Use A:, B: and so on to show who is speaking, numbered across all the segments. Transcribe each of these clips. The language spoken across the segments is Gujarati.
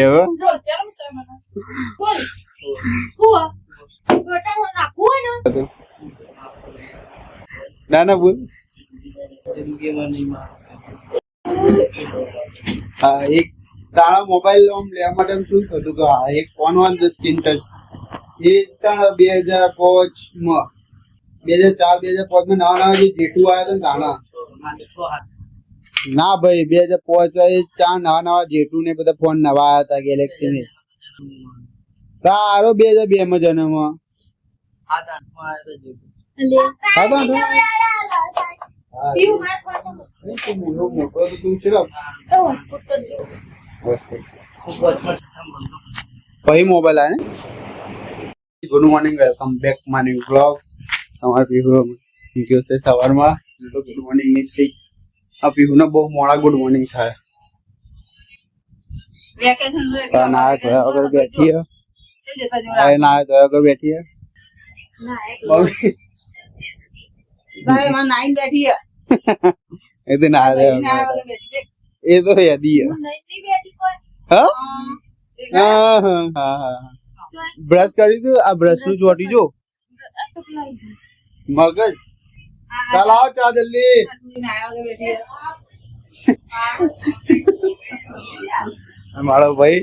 A: એવો
B: જો કેમ છે મને બોલ હુઆ ફોટા હું નાખું ને
A: ના ના બોલ હા એક તારા મોબાઈલ આમ લેવા માટે આમ શું થતું કે હા એક ફોન વાન સ્ક્રીન ટચ એ 2005 માં 2004 2005 માં નવા જે જેટુ આવ્યા હતા ને તાણા ના ભાઈ 2005 એ ચાર નવા જેટુ ને બધા ફોન નવા આવ્યા હતા ગેલેક્સી ને તારો 2002 માં જન્મ
B: પીઉ માર ફોટો તો હોસ્પિટલ કરજો
A: પછી મોબાઈલ આવે ને good morning welcome back my new blog તમારા પીહુ ગયો છે સવારમાં ગુડ મોર્નિંગ ની થઈ આ પીહુને બહુ મોડા ગુડ મોર્નિંગ થાય ના તો અગર બેઠી હે ના તો અગર બેઠી હે
B: ભાઈ માં નાઈન બેઠી હે
A: એ તો ના રે એ તો યાદી હે
B: નહીં બેઠી કોઈ
A: હા હા બ્રશ કરી દો આ બ્રશ નું ચોટી જો મગજ ચાલ આવો ચા જલ્દી મારો ભાઈ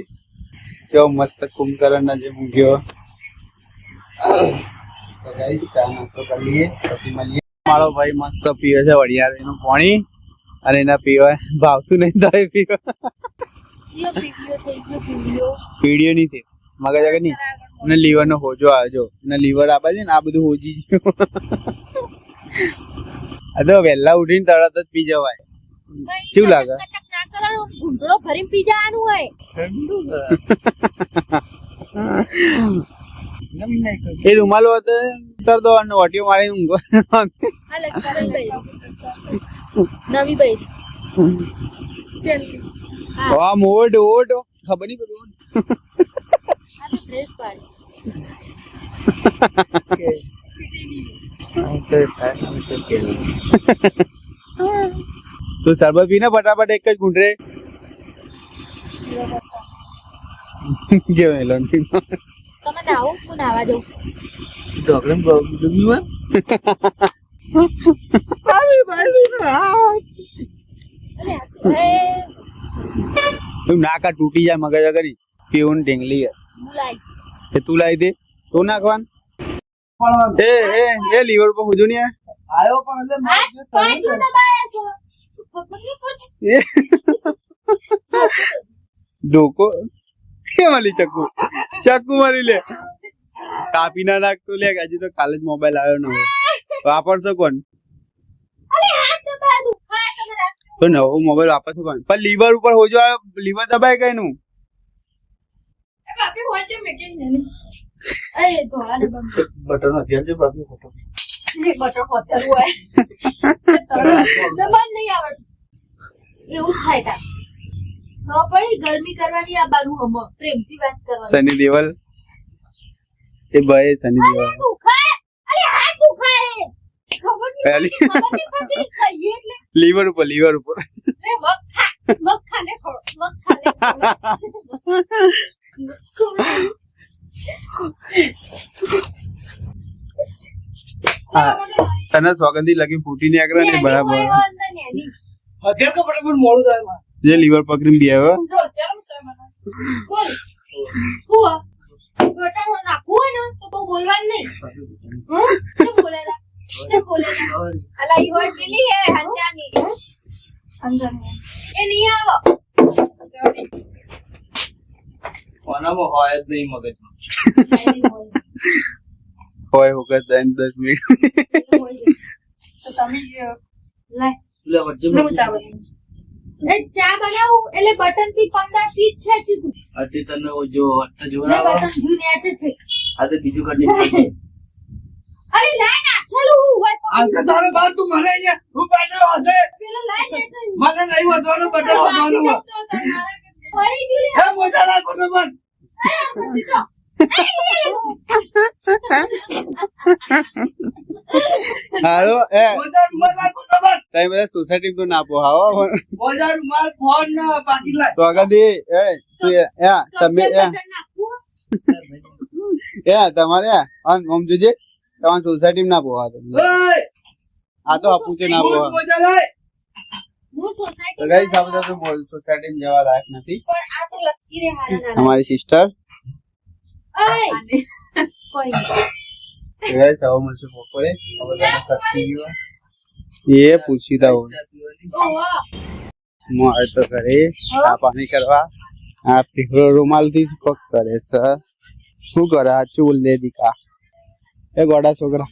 A: કેવો મસ્ત કુંભકરણ ના જે મૂક્યો તો ગાઈસ ચા નાસ્તો કરી લઈએ પછી મળીએ મારો ભાઈ મસ્ત પીવે છે વડિયાર એનું પાણી અને એના પીવાય ભાવતું નહીં તો પીવા પીડીઓ નહીં થઈ મગજ આગળ નહીં અને લીવર નો હોજો આવજો અને લીવર આપે છે ને આ બધું હોજી ગયું આ તો વહેલા ઉઠીને તરત જ પી જવાય કેવું લાગે
B: ઘૂંટડો ભરીને પી જવાનું હોય
A: એ રૂમાલ હતો તર દો અને ઓટીઓ મારી ઊંઘો
B: નવી બૈરી
A: વાહ મોટ ઓટ ખબર નહીં બધું તું શરબત પીને ફટાફટ એક જ ઘૂંટરે કેવું એલોન
B: તમે નાવો હું નાવા જાઉં
A: ઢોકળેમ ડૂબ્યું નાકા તૂટી જાય મગજ અગર પીવું ઢીંગલી એ તું લાવી દે તો નાખવાન એ એ એ લીવર પર હોજો નહીં આયો પણ ધોકો કે મારી ચક્કુ મારી લે કાપી ના નાખતો લે હજી તો કાલે જ મોબાઈલ આવ્યો ન વાપરશો કોણ તો નવો મોબાઈલ વાપરશો કોણ પણ લીવર ઉપર હોજો લીવર દબાય કઈ નું બટર નથી આવજો બાપી બટર
B: હોતર હોય દબાણ નહીં આવડતું એવું થાય તા હા પડી ગરમી કરવાની આ બારું હમ પ્રેમથી વાત કરવાની
A: સની દેવલ એ ભાઈ સની દેવલ
B: દુખાય અરે હાથ દુખાય ખબર નહીં પડતી કહીએ એટલે
A: લીવર ઉપર
B: લે મગ ખાને
A: તને સોગંદી લગી ફૂટી ની આગળ ને બરાબર હત્યા તો ફટાફટ મોડું થાય જે લીવર પકડીને બી આવ્યો
B: જો કેમ છે મને બોલ હુઆ ફોટા હું નાખું ને તો બહુ બોલવાનું નહીં કેમ બોલેલા અલા ઈ હોય પેલી હે હંજાની એ નહીં આવો
C: ઓનામાં હોય જ નહીં મગજમાં
A: હોય વખત 10 મિનિટ
B: તો તમે લાય
C: લે વચ્ચે
B: ચા બનાવું એટલે બટન થી 15 થી જ ખેંચું છું
C: અતિ તને જો હટ
B: લે
C: જોરાવા
B: બટન જૂને આતે છે
C: આ તો બીજું કટિંગ
B: અરે લાય ના ચાલું હોય
C: આ તો તારે બાર તું મને અહીંયા હું બેઠો હતો
B: પેલો લાય દે તો
C: મને નહીં વધવાનું બટન વધવાનું
B: પડી ગયું
C: હે મોજા ના બટન
A: હાલો એ
C: મોજા રૂમાલ ના બટન
A: તમે બધા સોસાયટી તો ના પોહાવો
C: મોજા રૂમાલ ફોન ના બાકી લાય
A: સ્વાગત એ તું તમે તમારે આમ જોજે તમારી સોસાયટી ના પોવા તો આ તો આપું છે ના પોવા
B: હું સોસાયટી
A: તો ગાઈસ આ બધા તો બોલ સોસાયટી જવા લાયક નથી
B: પણ આ તો લકી રે હારા
A: અમારી સિસ્ટર
B: ઓય કોઈ નહીં
A: ગાઈસ આવો મળશે બપોરે એ પૂછી દઉં
B: ઓવા
A: મારે તો ઘરે ચા પાણી કરવા આ પીળો રૂમાલ થી કોક કરે સર શું કરે આ ચૂલ દે દીકા એ ગોડા છોકરા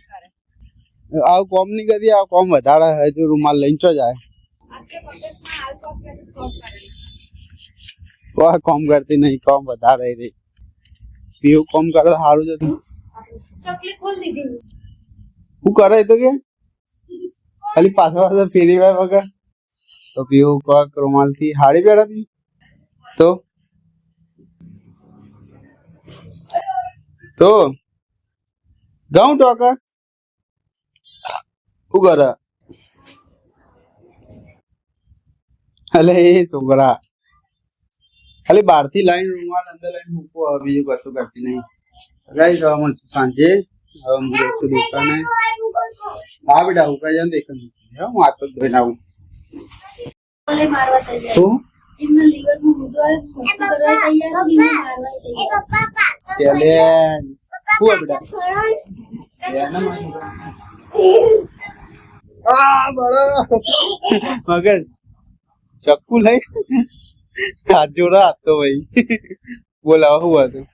A: આવું કોમ નહીં કરી આ કોમ વધારે હજુ રૂમાલ લઈને ચો જાય
B: આપકે મગજમાં હાલ કોક કરે
A: કોઈ કોમ કરતી નહીં કોમ વધારે રહી પીવું કોમ કરે તો સારું જતું
B: ચકલી ખોલ દીધી
A: શું કરે તો કે ખાલી પાછળ ફેરી વાય વગર તો પીવું કોક રૂમાલ થી હાડી પહેરા પી તો ગાઉં ટોકા શું કરે અલે એ છોકરા ખાલી બહાર થી લાઈન રૂમાલ અંદર લાઈન મૂકો બીજું કશું કરતી નહીં ગાઈસ હવે મળશું સાંજે હવે હું જઉં છું દુકાને હા બેટા હું કઈ જાઉં તો એક જ હું હાથ પગ ધોઈને આવું
B: ઓલે મારવા તૈયાર
A: શું
B: એમના લીવર નું મુદ્રા કરવા તૈયાર બીને મારવા તૈયાર
A: ચેલેન્જ શું હે બેટા આ બળો મગર ચક્કુ લઈ હાથ જોડો હાથ તો ભાઈ બોલાવો શું હતું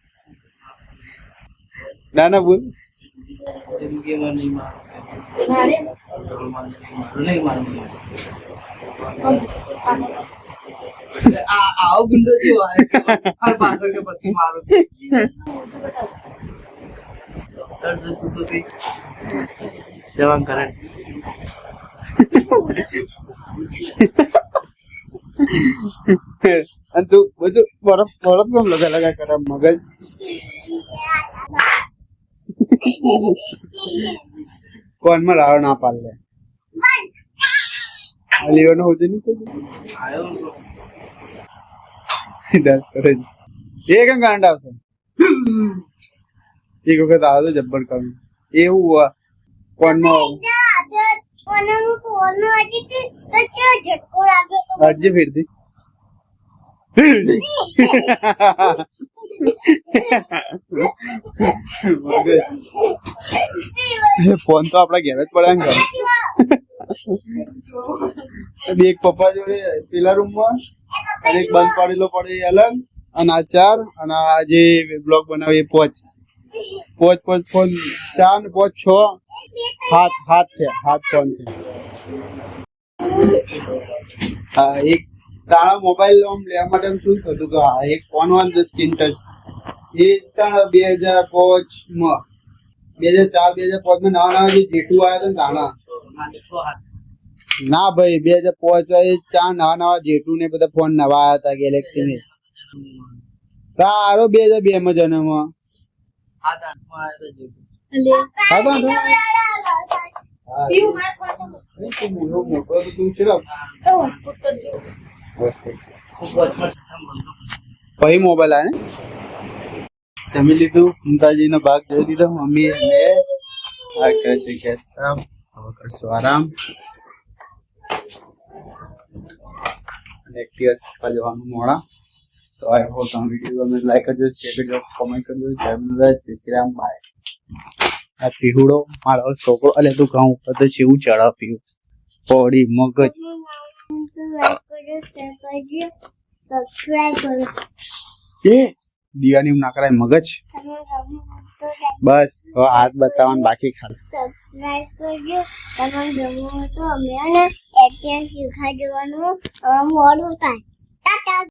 A: ના ના બોલ
B: મારે
C: આવો ગુંડો છે હર પાછળ કે પછી મારો તું તો કઈ જવાન કરે
A: અને તું બધું બરફ બરફ કેમ લગા કરે મગજ કોણ માં રાવ ના પાલ લે લીવર હોતું નહીં કોઈ ડાન્સ કરે છે એ કેમ ગાંડ આવશે એક વખત આવે તો જબ્બર કરું એવું કોનમાં અડજે ફેરથી ફોન તો આપડા ઘેર જ પડ્યા ને બે એક પપ્પા જોડે પેલા રૂમમાં અને એક બંધ પડેલો પડે એ અલગ અને આ ચાર અને આ જે બ્લોગ બનાવે એ પોચ ફોન 4 ને 5 6 હાથ ફોન હા એક તારા મોબાઈલ આમ લેવા માટે શું થતું કે હા એક ફોન વાન સ્ક્રીન ટચ એ 2005 માં 2004 2005 માં નવા જે જેટુ આવ્યા હતા ને તાણા ના ભાઈ 2005 ચાર નવા જેટુ ને બધા ફોન નવા આવ્યા હતા ગેલેક્સી ને તારો 2002 માં જન્મ
B: પીવું માર ફોટો તો હોસ્પિટલ કરજો
A: પછી મોબાઈલ આવે ને જમી લીધું મમતાજી નો ભાગ જોઈ લીધો મમ્મી ને આ કહે છે કે હવે કરશો આરામ નેક્સ્ટ યર શીખવા જવાનું મોડા તો આઈ હોપ તમને વિડીયો ગમે લાઈક કરજો શેર કરજો કોમેન્ટ કરજો જય માતાજી જય શ્રી રામ બાય આ પીહુડો મારો છોકરો અલે તું ઘઉં ઉપર તો જેવું ચડા પીવું પોડી મગજ
D: સબસ્ક્રાઇબ કરો
A: એ દિયાની ના કરાય મગજ બસ હવે હાથ બતાવવાનું બાકી ખાલી
D: સબસ્ક્રાઇબ કરજો તમારે ગમવું હોય તો અમે એટીએમ શીખવા જવાનું મોડું થાય ટાટા